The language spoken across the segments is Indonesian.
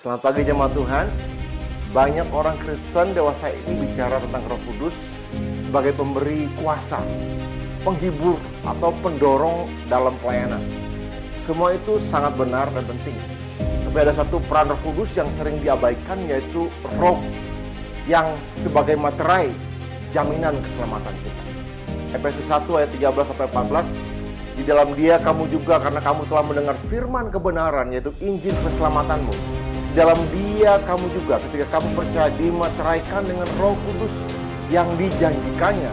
Selamat pagi jemaat Tuhan. Banyak orang Kristen dewasa ini bicara tentang Roh Kudus sebagai pemberi kuasa, penghibur atau pendorong dalam pelayanan. Semua itu sangat benar dan penting. Tapi ada satu peran Roh Kudus yang sering diabaikan, yaitu Roh yang sebagai materai jaminan keselamatan kita. Efesus 1 ayat 13-14, di dalam Dia kamu juga, karena kamu telah mendengar firman kebenaran, yaitu Injil keselamatanmu. Di dalam Dia kamu juga, ketika kamu percaya, dimateraikan dengan Roh Kudus yang dijanjikannya.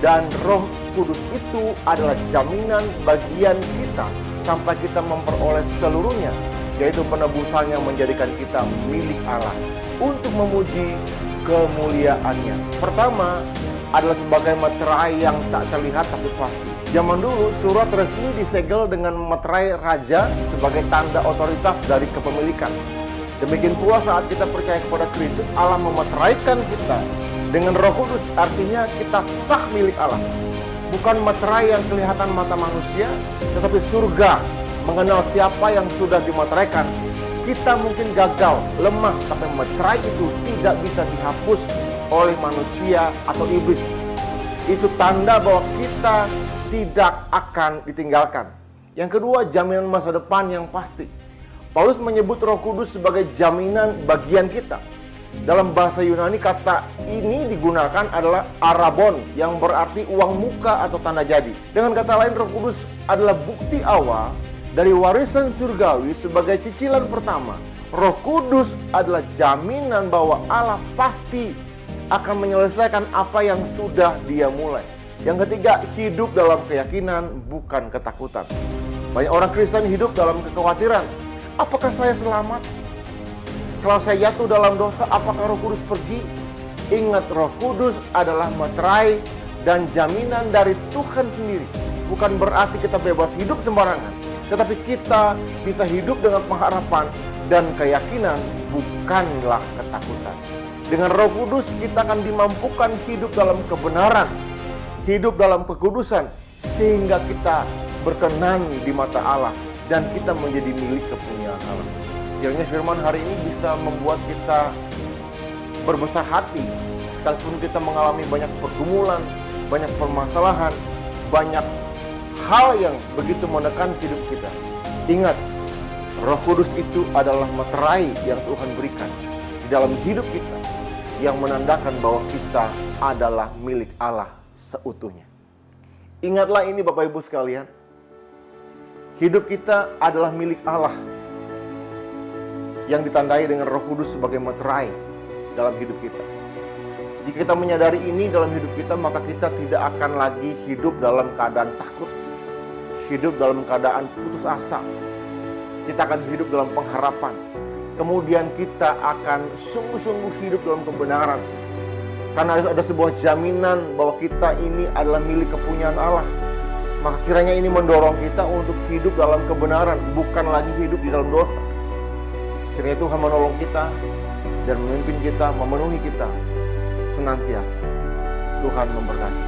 Dan Roh Kudus itu adalah jaminan bagian kita sampai kita memperoleh seluruhnya, yaitu penebusan yang menjadikan kita milik Allah untuk memuji kemuliaannya. Pertama adalah sebagai materai yang tak terlihat tapi pasti. Zaman dulu surat resmi disegel dengan materai raja sebagai tanda otoritas dari kepemilikan. Demikian pula saat kita percaya kepada Kristus, Allah memeteraikan kita dengan Roh Kudus, artinya kita sah milik Allah. Bukan materai yang kelihatan mata manusia, tetapi surga mengenal siapa yang sudah dimateraikan. Kita mungkin gagal, lemah, tapi materai itu tidak bisa dihapus oleh manusia atau iblis. Itu tanda bahwa kita tidak akan ditinggalkan. Yang kedua, jaminan masa depan yang pasti. Paulus menyebut Roh Kudus sebagai jaminan bagian kita. Dalam bahasa Yunani, kata ini digunakan adalah arabon, yang berarti uang muka atau tanda jadi. Dengan kata lain, Roh Kudus adalah bukti awal dari warisan surgawi sebagai cicilan pertama. Roh Kudus adalah jaminan bahwa Allah pasti akan menyelesaikan apa yang sudah Dia mulai. Yang ketiga, hidup dalam keyakinan, bukan ketakutan. Banyak orang Kristen hidup dalam kekhawatiran. Apakah saya selamat? Kalau saya jatuh dalam dosa, apakah Roh Kudus pergi? Ingat, Roh Kudus adalah materai dan jaminan dari Tuhan sendiri. Bukan berarti kita bebas hidup sembarangan, tetapi kita bisa hidup dengan pengharapan dan keyakinan, bukanlah ketakutan. Dengan Roh Kudus kita akan dimampukan hidup dalam kebenaran, hidup dalam kekudusan, sehingga kita berkenan di mata Allah dan kita menjadi milik kepunyaan Allah. Kiranya firman hari ini bisa membuat kita berbesar hati, sekalipun kita mengalami banyak pergumulan, banyak permasalahan, banyak hal yang begitu menekan hidup kita. Ingat, Roh Kudus itu adalah materai yang Tuhan berikan di dalam hidup kita, yang menandakan bahwa kita adalah milik Allah seutuhnya. Ingatlah ini Bapak Ibu sekalian, hidup kita adalah milik Allah yang ditandai dengan Roh Kudus sebagai materai dalam hidup kita. Jika kita menyadari ini dalam hidup kita, maka kita tidak akan lagi hidup dalam keadaan takut, hidup dalam keadaan putus asa. Kita akan hidup dalam pengharapan. Kemudian kita akan sungguh-sungguh hidup dalam kebenaran. Karena ada sebuah jaminan bahwa kita ini adalah milik kepunyaan Allah. Maka kiranya ini mendorong kita untuk hidup dalam kebenaran, bukan lagi hidup di dalam dosa. Kiranya Tuhan menolong kita dan memimpin kita, memenuhi kita senantiasa. Tuhan memberkati.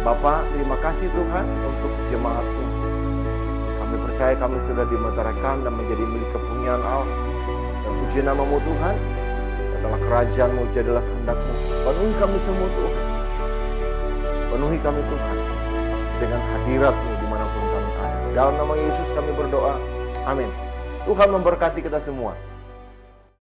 Bapa, terima kasih Tuhan untuk jemaat-Mu. Kami percaya kami sudah dimeteraikan dan menjadi milik kepunyaan Allah. Dan puji nama-Mu Tuhan, adalah kerajaan-Mu, jadilah kehendak-Mu. Penuhi kami semua Tuhan. Penuhi kami Tuhan dengan hadirat-Mu dimanapun kami ada. Dalam nama Yesus kami berdoa. Amin. Tuhan memberkati kita semua.